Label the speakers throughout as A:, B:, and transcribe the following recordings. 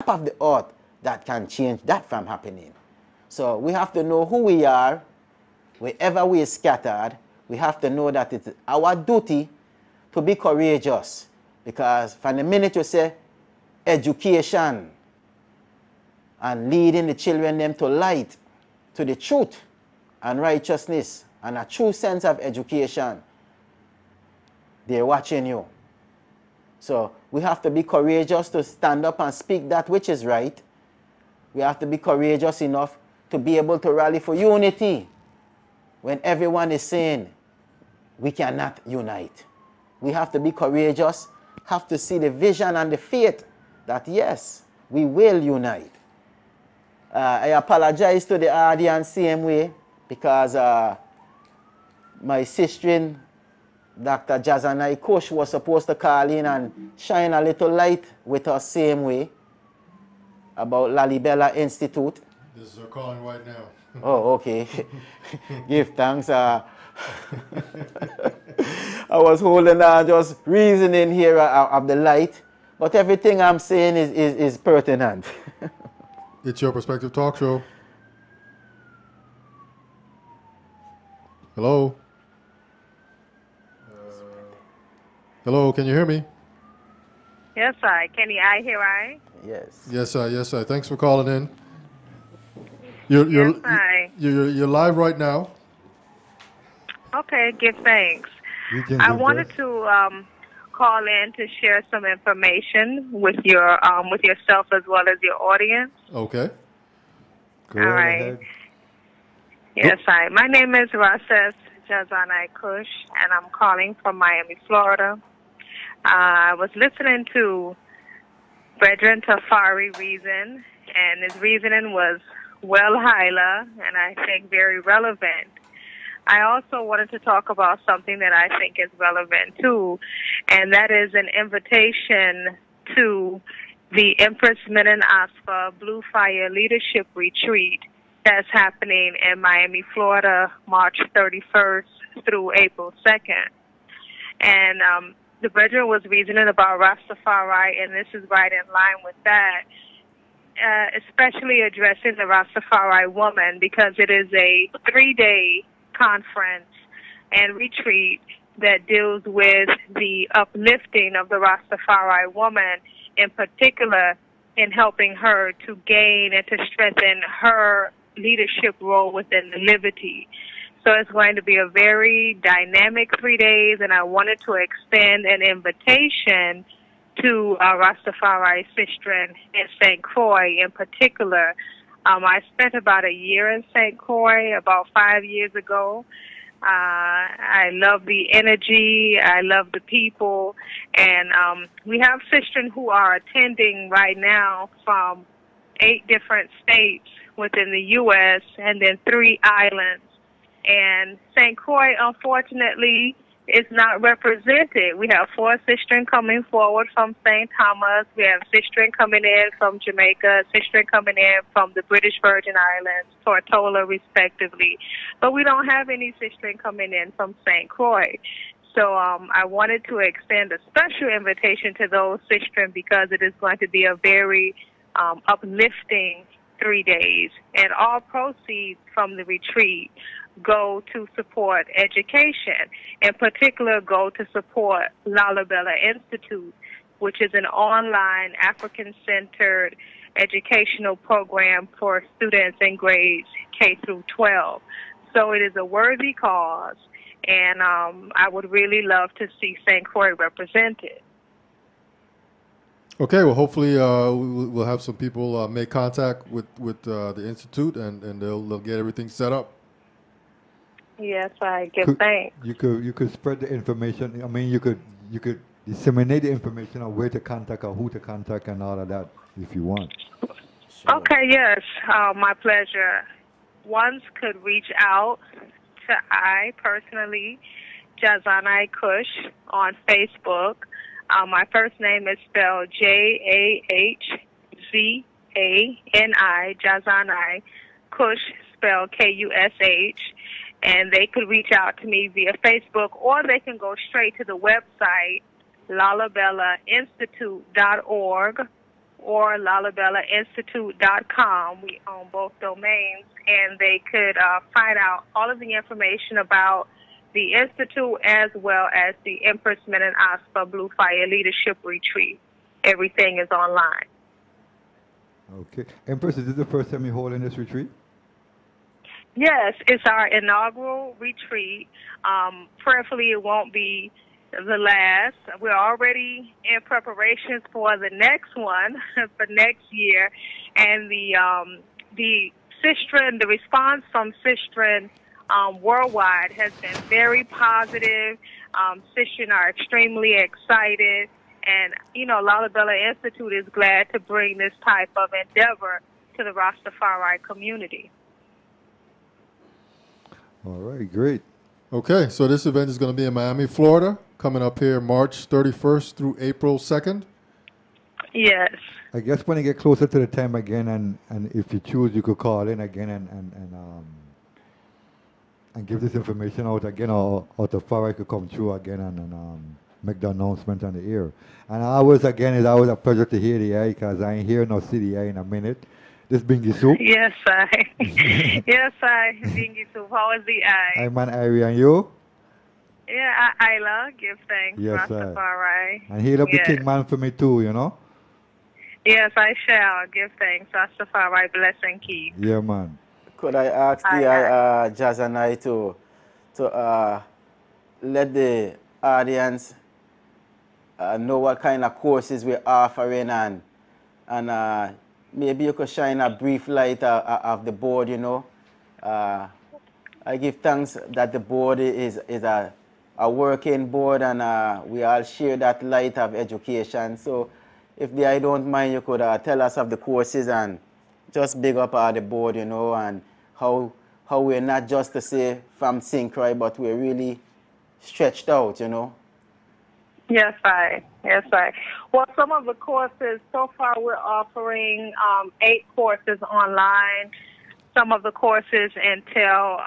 A: of the earth that can change that from happening. So we have to know who we are, wherever we are scattered. We have to know that it's our duty to be courageous. Because from the minute you say education and leading the children them to light, to the truth and righteousness and a true sense of education, they're watching you. So we have to be courageous to stand up and speak that which is right. We have to be courageous enough to be able to rally for unity when everyone is saying we cannot unite. We have to be courageous, have to see the vision and the faith that yes, we will unite. I apologize to the audience same way because my sister, Dr. Jahzani Kush, was supposed to call in and shine a little light with us same way about Lalibela Institute.
B: This is her calling right now.
A: Oh, okay. Give thanks. I was holding on, just reasoning here of the light, but everything I'm saying is pertinent.
B: It's Your Perspective Talk Show. Hello? Hello, can you hear me?
C: Yes, I. Can you hear I?
A: Yes.
B: Yes, sir. Yes, sir. Thanks for calling in. You're live right now.
C: Okay, give thanks. I wanted to call in to share some information with yourself as well as your audience.
B: Okay.
C: All right. Yes, I. My name is Jahzani Kush, and I'm calling from Miami, Florida. I was listening to Brethren Tafari reason, and his reasoning was well highlighted, and I think very relevant. I also wanted to talk about something that I think is relevant too, and that is an invitation to the Empress Menen Asfa Blue Fire Leadership Retreat that's happening in Miami, Florida, March 31st through April 2nd. And the brethren was reasoning about Rastafari, and this is right in line with that, especially addressing the Rastafari woman, because it is a 3-day conference and retreat that deals with the uplifting of the Rastafari woman, in particular in helping her to gain and to strengthen her leadership role within the Liberty. So it's going to be a very dynamic 3 days, and I wanted to extend an invitation to Rastafari Sistren in St. Croix in particular. I spent about a year in St. Croix about 5 years ago. I love the energy. I love the people. And we have sisters who are attending right now from 8 different states within the U.S. and then 3 islands. And St. Croix, unfortunately, is not represented. We have 4 sisters coming forward from St. Thomas. We have sisters coming in from Jamaica, sisters coming in from the British Virgin Islands, Tortola, respectively. But we don't have any sisters coming in from St. Croix. So I wanted to extend a special invitation to those sisters because it is going to be a very uplifting 3 days. And all proceeds from the retreat go to support education. In particular, go to support Lalibela Institute, which is an online African-centered educational program for students in grades K through 12. So it is a worthy cause, and I would really love to see St. Croix represented.
B: Okay, well, hopefully we'll have some people make contact with the Institute, and they'll get everything set up.
C: Yes, I give thanks.
D: You could spread the information. I mean, you could disseminate the information on where to contact or who to contact and all of that if you want.
C: Sure. Okay, yes, my pleasure. Ones could reach out to I personally, Jahzani Kush, on Facebook. My first name is spelled Jahzani, Jahzani, Kush spelled Kush. And they could reach out to me via Facebook, or they can go straight to the website, lalibelainstitute.org, or LalabellaInstitute.com. We own both domains, and they could find out all of the information about the Institute as well as the Empress Menen Aspa Blue Fire Leadership Retreat. Everything is online.
D: Okay. Empress, is this the first time you're holding this retreat?
C: Yes, it's our inaugural retreat. Prayerfully, it won't be the last. We're already in preparations for the next one for next year, and the Sistren, the response from Sistren worldwide has been very positive. Sistren are extremely excited, and Lalabella Institute is glad to bring this type of endeavor to the Rastafari community.
D: All right, great.
B: Okay, so this event is going to be in Miami, Florida, coming up here March 31st through April 2nd.
C: Yes.
D: I guess when you get closer to the time again, and if you choose, you could call in again and give this information out again, or Tafari could come through again and make the announcement on the air. And it's always a pleasure to hear the air, because I ain't hear no city air in a minute. This Bingi Soup.
C: Yes, Bingi Soup. How is the eye?
D: I'm an Irie, and you?
C: Yeah, Isla, give thanks.
D: Yes,
C: Rastafari.
D: And heal up the king man for me too,
C: Yes, I shall. Give thanks. Rastafari, bless and keep.
D: Yeah, man.
A: Could I ask the Jahzani to let the audience know what kind of courses we're offering, and maybe you could shine a brief light of the board, I give thanks that the board is a working board, and we all share that light of education. So if I don't mind, you could tell us of the courses and just big up the board, and how we're not just to say from Syncroy, but we're really stretched out,
C: Yes, I. Well, some of the courses, so far we're offering 8 courses online. Some of the courses entail,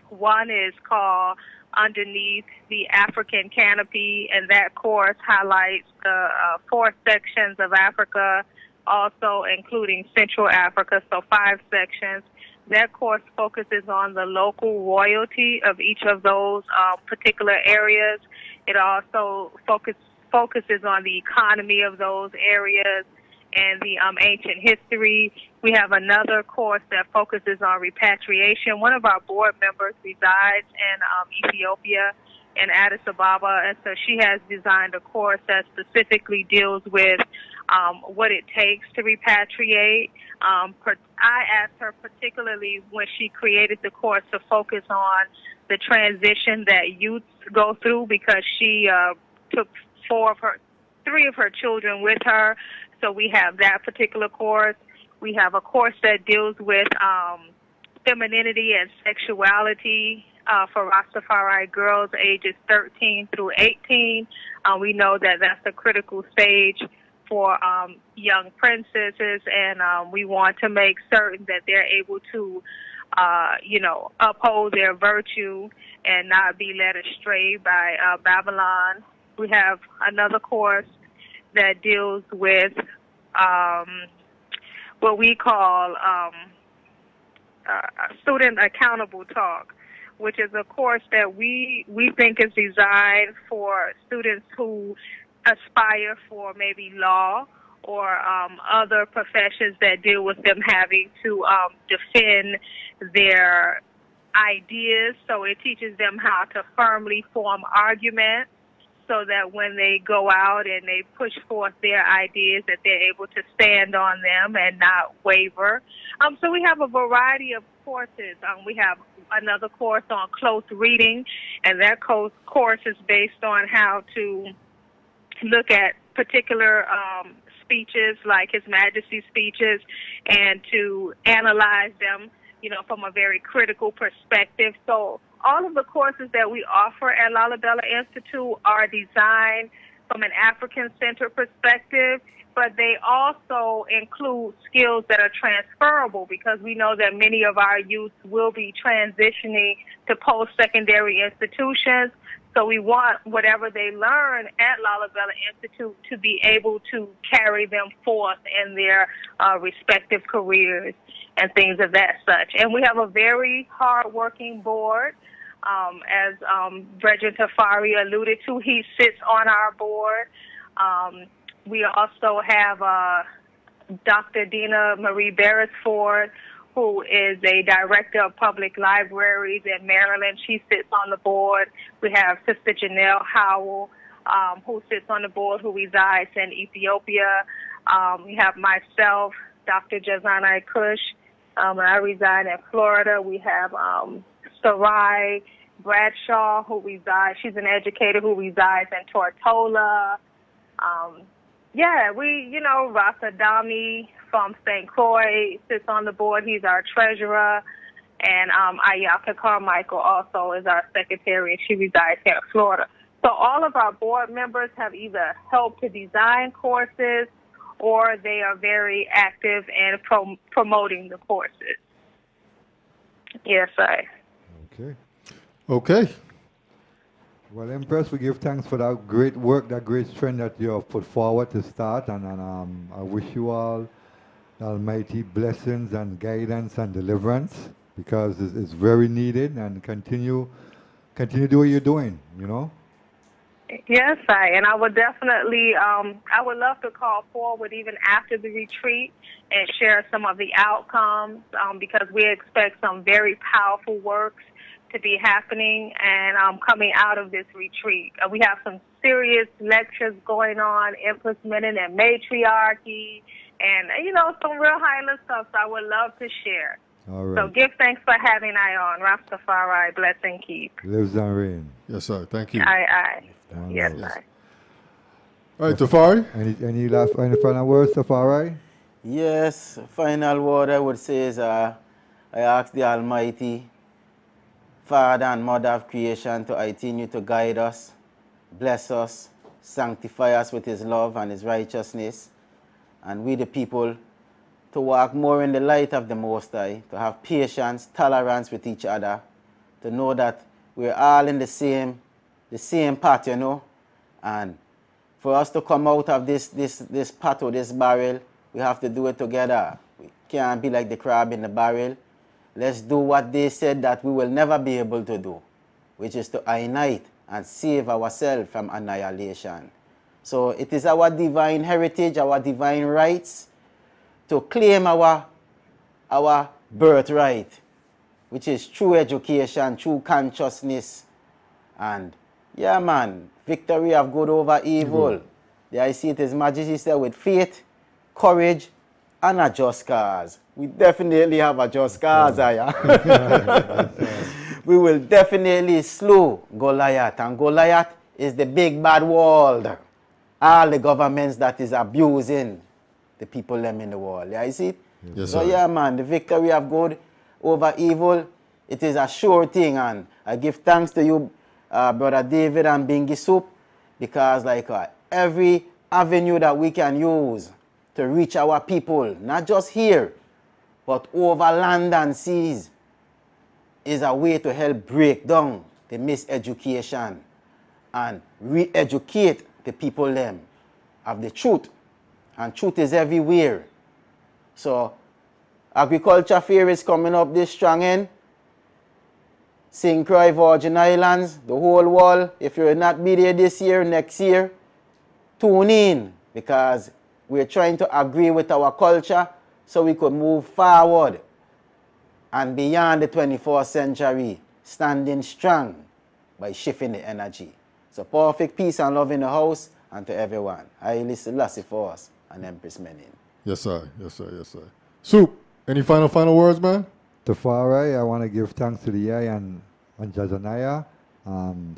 C: one is called Underneath the African Canopy, and that course highlights the 4 sections of Africa, also including Central Africa, so 5 sections. That course focuses on the local royalty of each of those particular areas. It also focuses on the economy of those areas and the ancient history. We have another course that focuses on repatriation. One of our board members resides in Ethiopia, in Addis Ababa, and so she has designed a course that specifically deals with what it takes to repatriate. I asked her particularly when she created the course to focus on the transition that youth go through, because she took 3 of her children with her. So we have that particular course. We have a course that deals with femininity and sexuality for Rastafari girls ages 13 through 18. We know that that's a critical stage for young princesses, and we want to make certain that they're able to uphold their virtue and not be led astray by Babylon. We have another course that deals with what we call student accountable talk, which is a course that we think is designed for students who aspire for maybe law or other professions that deal with them having to defend their ideas. So it teaches them how to firmly form arguments, so that when they go out and they push forth their ideas, that they're able to stand on them and not waver. So we have a variety of courses. We have another course on close reading, and that course is based on how to look at particular speeches, like His Majesty's speeches, and to analyze them, from a very critical perspective. So all of the courses that we offer at Lalabella Institute are designed from an African-centered perspective, but they also include skills that are transferable, because we know that many of our youth will be transitioning to post-secondary institutions. So we want whatever they learn at Lalabella Institute to be able to carry them forth in their respective careers and things of that such. And we have a very hard-working board. As Bridget Tafari alluded to, he sits on our board. We also have Dr. Dina Marie Beresford, who is a director of public libraries in Maryland. She sits on the board. We have Sister Janelle Howell, who sits on the board, who resides in Ethiopia. We have myself, Dr. Jahzani Kush, and I reside in Florida. We have Sarai Bradshaw, who resides, she's an educator who resides in Tortola. Rasa Dami from St. Croix sits on the board. He's our treasurer. And Ayaka Carmichael also is our secretary, and she resides here in Florida. So all of our board members have either helped to design courses or they are very active in promoting the courses. Yes, sir.
B: Okay.
D: Well, Empress, we give thanks for that great work, that great strength that you have put forward to start, and I wish you all almighty blessings and guidance and deliverance, because it's very needed, and continue do what you're doing, you know?
C: Yes, and I would definitely, I would love to call forward even after the retreat and share some of the outcomes, because we expect some very powerful works to be happening and coming out of this retreat. We have some serious lectures going on, implementing and matriarchy, and, some real high-level stuff, so I would love to share.
D: All right.
C: So give thanks for having I on. Rastafari, bless and keep.
D: Lives and reign.
B: Yes, sir. Thank you.
C: Aye. Yes, sir.
B: All right, Tafari?
D: Any final words, Tafari?
A: Yes, final word I would say is I ask the Almighty Father and Mother of creation to continue to guide us, bless us, sanctify us with his love and his righteousness, and we the people to walk more in the light of the Most High, to have patience, tolerance with each other, to know that we're all in the same path, and for us to come out of this pot or this barrel, we have to do it together. We can't be like the crab in the barrel. Let's do what they said that we will never be able to do, which is to unite and save ourselves from annihilation. So it is our divine heritage, our divine rights, to claim our birthright, which is true education, true consciousness, and yeah, man, victory of good over evil. There I see it His Majesty said with faith, courage, and a just cause. We definitely have a just cause, We will definitely slew Goliath, and Goliath is the big bad world. All the governments that is abusing the people them in the world. Yeah, you see it?
B: Yes,
A: so
B: sir.
A: yeah, man, the victory of good over evil, it is a sure thing, and I give thanks to you, Brother David and Bingy Soup, because like every avenue that we can use to reach our people, not just here, but over land and seas, is a way to help break down the miseducation and re-educate the people them of the truth. And truth is everywhere. So agriculture fair is coming up this strong end. St. Croix, Virgin Islands, the whole world. If you're not be there this year, next year, tune in, because we're trying to agree with our culture so we could move forward and beyond the 21st century, standing strong by shifting the energy. So perfect peace and love in the house, and to everyone. I listen Lassie for us and Empress Menin.
B: Yes, sir. Yes, sir. Yes, sir. Soup, any final words, man?
D: Tafari, I want to give thanks to the AI and Jahzani.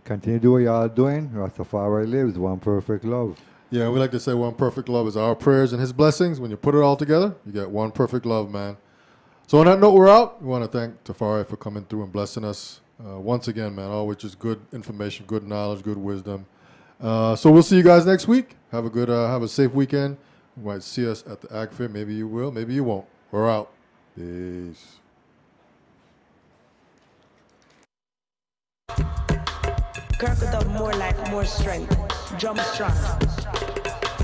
D: Continue to do what y'all doing. Rastafari lives, one perfect love.
B: Yeah, we like to say one perfect love is our prayers and his blessings. When you put it all together, you get one perfect love, man. So on that note, we're out. We want to thank Tafari for coming through and blessing us. Once again, man, always just good information, good knowledge, good wisdom. So we'll see you guys next week. Have a safe weekend. You might see us at the Ag Fair. Maybe you will, maybe you won't. We're out. Peace.
E: Kirkadub, more life, more strength. Drum strong.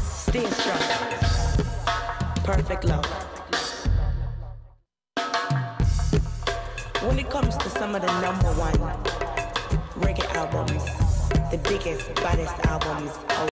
E: Stay strong. Perfect love. When it comes to some of the #1 reggae albums, the biggest, baddest albums